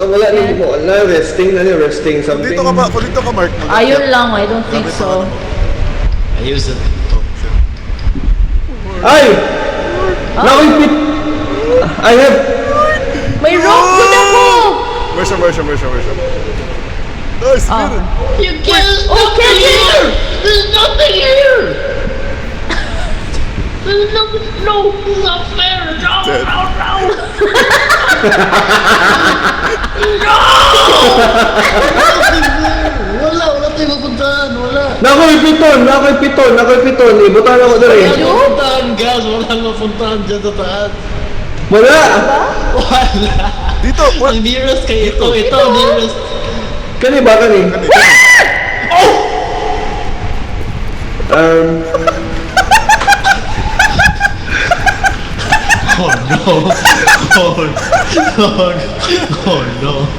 Wala nang mo, wala, resting na niya, resting something. Kung dito ka, Mark. Ayun lang, I don't think so. Ayusin. Ay! Nakipit! I have... May rope din ako! Where's siya? Nice, Ah. oh. You can't Oh, nothing Kevin! here! There's nothing here! There's nothing, no, it's not fair! No, Dead. No! Wala tayong mapuntahan, wala! Nakoy piton, ibutan ako Wala dali. mapuntahan, guys! Wala mapuntahan dyan sa taas! Wala! Wala! Dito, what? Ang nearest kay ito, nearest! Kani ba, kani? Oh no! Oh no! Oh no!